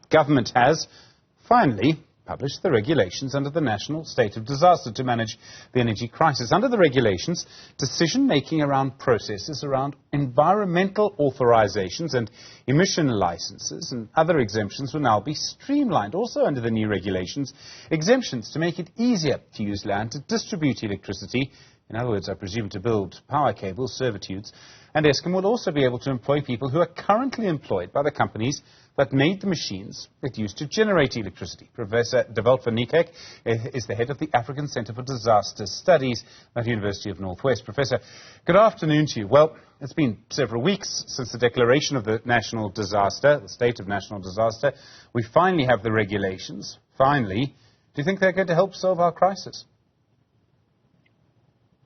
government has finally published the regulations under the National State of Disaster to manage the energy crisis. Under the regulations, decision-making around processes around environmental authorizations and emission licenses and other exemptions will now be streamlined. Also under the new regulations, exemptions to make it easier to use land to distribute electricity. In other words, I presume to build power cables, servitudes. And Eskom will also be able to employ people who are currently employed by the companies that made the machines that used to generate electricity. Professor Dewald van Niekerk is the head of the African Centre for Disaster Studies at the University of North West. Professor, good afternoon to you. Well, it's been several weeks since the declaration of the national disaster, the state of national disaster. We finally have the regulations. Finally. Do you think they're going to help solve our crisis?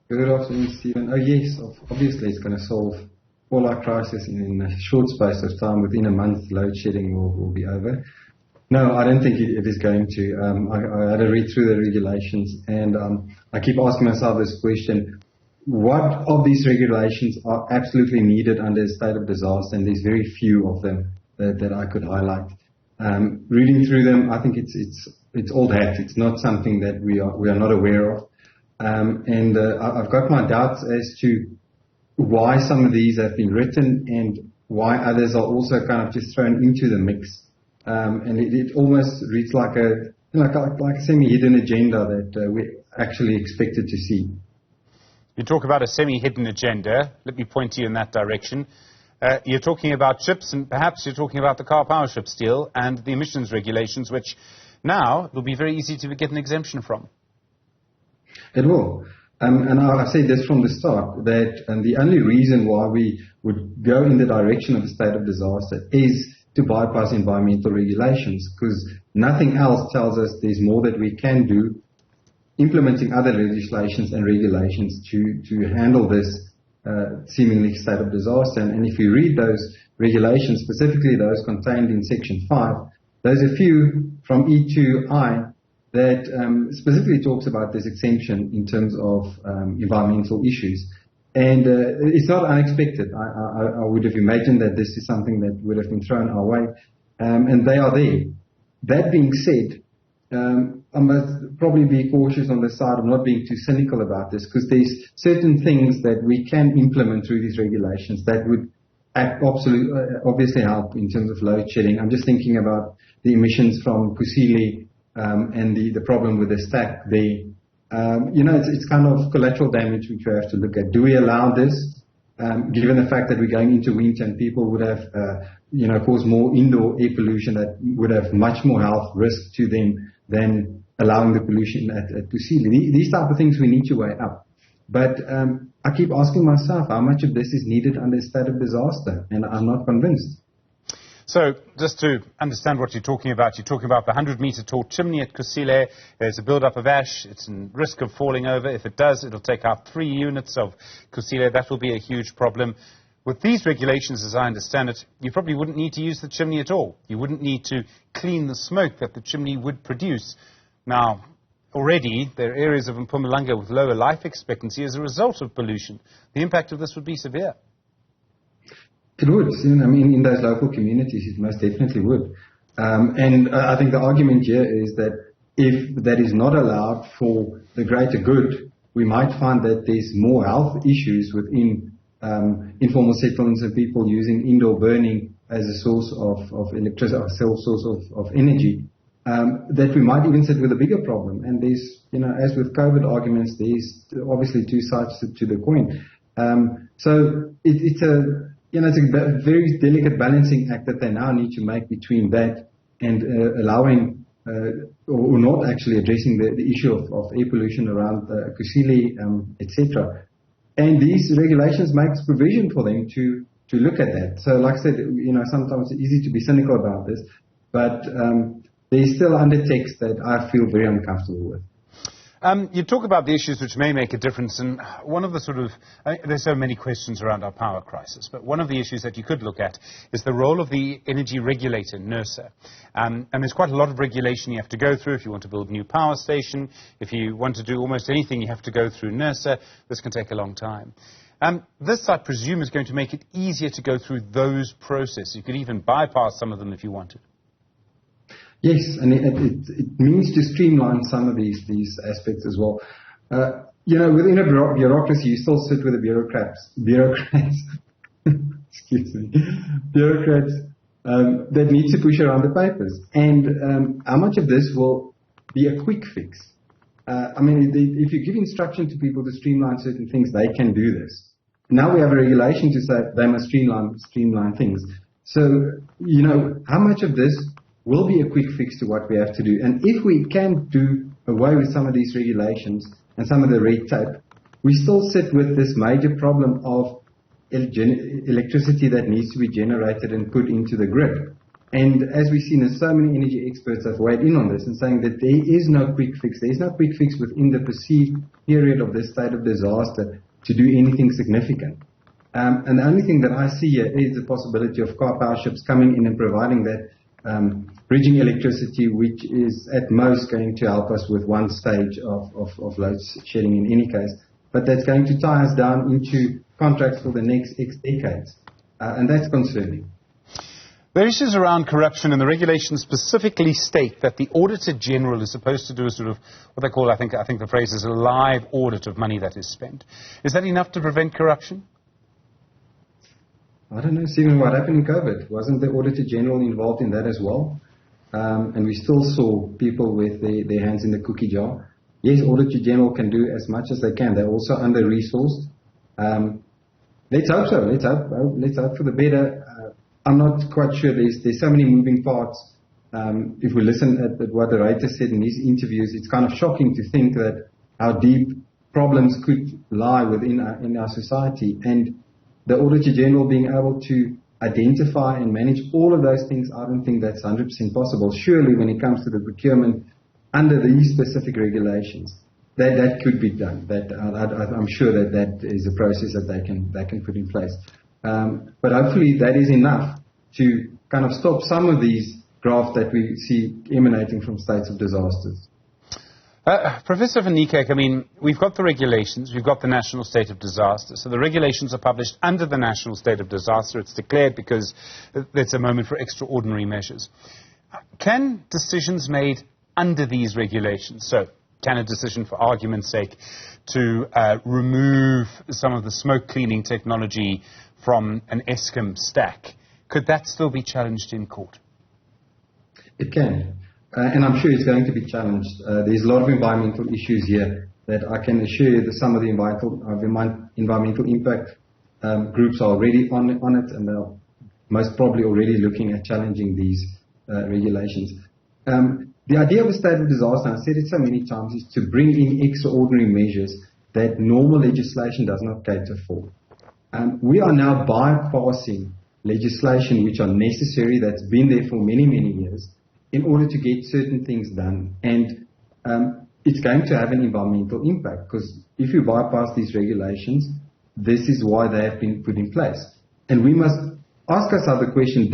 Good afternoon, Stephen. Oh yes, obviously it's going to solve all our crises in a short space of time. Within a month, load shedding will be over. No, I don't think it is going to. I had a read through the regulations, and I keep asking myself this question: what of these regulations are absolutely needed under a state of disaster? And there's very few of them that I could highlight. Reading through them, I think it's old hat. It's not something that we are not aware of. I've got my doubts as to why some of these have been written and why others are also kind of just thrown into the mix. And it almost reads like a semi-hidden agenda that we actually expected to see. You talk about a semi-hidden agenda. Let me point you in that direction. You're talking about chips, and perhaps you're talking about the car power ship steel and the emissions regulations, which now will be very easy to get an exemption from. It will. And I've said this from the start, that the only reason why we would go in the direction of a state of disaster is to bypass environmental regulations, because nothing else tells us there's more that we can do implementing other legislations and regulations to handle this seemingly state of disaster. And if you read those regulations, specifically those contained in Section 5, there's a few from E to I that specifically talks about this exemption in terms of environmental issues. And it's not unexpected. I would have imagined that this is something that would have been thrown our way, and they are there. That being said, I must probably be cautious on the side of not being too cynical about this, because there's certain things that we can implement through these regulations that would obviously help in terms of load shedding. I'm just thinking about the emissions from Kusile, and the problem with the stack there. It's kind of collateral damage which we have to look at. Do we allow this, given the fact that we're going into winter and people would have, caused more indoor air pollution that would have much more health risk to them than allowing the pollution at Kusile? These type of things we need to weigh up. But I keep asking myself how much of this is needed under a state of disaster, and I'm not convinced. So, just to understand what you're talking about the 100-meter tall chimney at Kusile. There's a build-up of ash. It's in risk of falling over. If it does, it'll take out 3 units of Kusile. That will be a huge problem. With these regulations, as I understand it, you probably wouldn't need to use the chimney at all. You wouldn't need to clean the smoke that the chimney would produce. Now, already, there are areas of Mpumalanga with lower life expectancy as a result of pollution. The impact of this would be severe. It would. I mean, in those local communities, it most definitely would. And I think the argument here is that if that is not allowed for the greater good, we might find that there's more health issues within informal settlements and people using indoor burning as a source of electricity, a source of energy, that we might even sit with a bigger problem. And there's, as with COVID arguments, there's obviously two sides to the coin. So it's a very delicate balancing act that they now need to make between that and allowing or not actually addressing the issue of air pollution around Kusile, etc. And these regulations make provision for them to look at that. So like I said, sometimes it's easy to be cynical about this, but there's still undertext that I feel very uncomfortable with. You talk about the issues which may make a difference, and one of the there's so many questions around our power crisis, but one of the issues that you could look at is the role of the energy regulator, NERSA. And there's quite a lot of regulation you have to go through if you want to build a new power station. If you want to do almost anything, you have to go through NERSA. This can take a long time. This, I presume, is going to make it easier to go through those processes. You could even bypass some of them if you wanted. Yes, and it means to streamline some of these aspects as well. Within a bureaucracy, you still sit with the bureaucrats, excuse me, bureaucrats that need to push around the papers. And how much of this will be a quick fix? If you give instruction to people to streamline certain things, they can do this. Now we have a regulation to say they must streamline things. So, how much of this will be a quick fix to what we have to do? And if we can do away with some of these regulations and some of the red tape, we still sit with this major problem of electricity that needs to be generated and put into the grid. And as we've seen, so many energy experts have weighed in on this and saying that there is no quick fix. There is no quick fix within the perceived period of this state of disaster to do anything significant. And the only thing that I see here is the possibility of car power ships coming in and providing that bridging electricity, which is at most going to help us with one stage of load shedding in any case. But that's going to tie us down into contracts for the next X decades. And that's concerning. There are issues around corruption, and the regulations specifically state that the Auditor General is supposed to do a sort of what they call, I think the phrase is a live audit of money that is spent. Is that enough to prevent corruption? I don't know, Stephen, what happened in COVID? Wasn't the Auditor General involved in that as well? And we still saw people with their hands in the cookie jar. Yes, Auditor General can do as much as they can. They're also under-resourced. Let's hope so. Let's hope for the better. I'm not quite sure. There's so many moving parts. If we listen at what the writer said in his interviews, it's kind of shocking to think that how deep problems could lie within in our society. And the Auditor General being able to identify and manage all of those things, I don't think that's 100% possible. Surely when it comes to the procurement under these specific regulations, that could be done. I'm sure that is a process that they can put in place. But hopefully that is enough to kind of stop some of these graft that we see emanating from states of disasters. Professor Van Niekerk, we've got the regulations, we've got the national state of disaster. So the regulations are published under the national state of disaster. It's declared because it's a moment for extraordinary measures. Can decisions made under these regulations, so can a decision, for argument's sake, to remove some of the smoke cleaning technology from an Eskom stack, could that still be challenged in court? It can. And I'm sure it's going to be challenged. There's a lot of environmental issues here that I can assure you that some of the environmental impact groups are already on it, and they're most probably already looking at challenging these regulations. The idea of a state of disaster, and I've said it so many times, is to bring in extraordinary measures that normal legislation does not cater for. We are now bypassing legislation which are necessary, that's been there for many, many years, in order to get certain things done. And it's going to have an environmental impact, because if you bypass these regulations, this is why they have been put in place. And we must ask ourselves the question,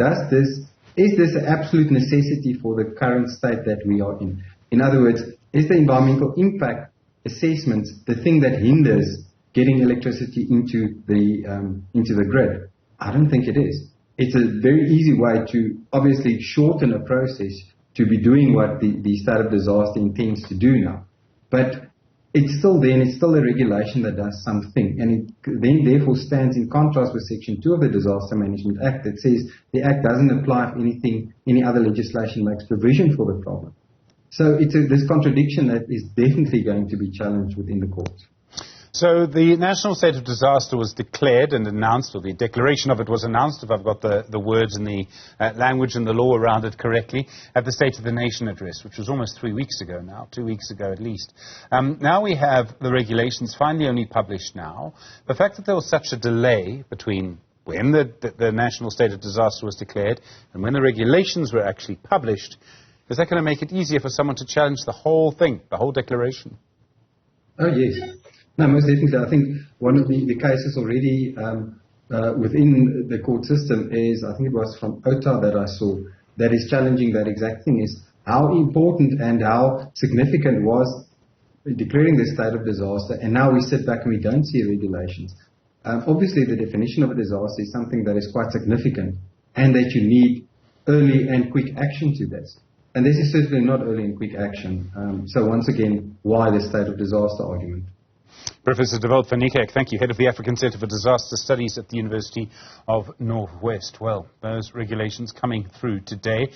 is this an absolute necessity for the current state that we are in? In other words, is the environmental impact assessment the thing that hinders getting electricity into the grid? I don't think it is. It's a very easy way to obviously shorten a process to be doing what the state of disaster intends to do now. But it's still there, and it's still a regulation that does something. And it then therefore stands in contrast with Section 2 of the Disaster Management Act that says the Act doesn't apply if any other legislation makes provision for the problem. So it's this contradiction that is definitely going to be challenged within the courts. So the national state of disaster was declared and announced, or the declaration of it was announced, if I've got the words and the language and the law around it correctly, at the State of the Nation address, which was almost 3 weeks ago now, 2 weeks ago at least. Now we have the regulations finally only published now. The fact that there was such a delay between when the national state of disaster was declared and when the regulations were actually published, is that going to make it easier for someone to challenge the whole thing, the whole declaration? Oh, yes. No, most definitely. I think one of the cases already within the court system is, I think it was from OTA that I saw, that is challenging that exact thing, is how important and how significant was declaring the state of disaster, and now we sit back and we don't see regulations. Obviously, the definition of a disaster is something that is quite significant and that you need early and quick action to this. And this is certainly not early and quick action. So once again, why the state of disaster argument? Professor Dewald van Niekerk, thank you, head of the African Centre for Disaster Studies at the University of Northwest. Well, those regulations coming through today.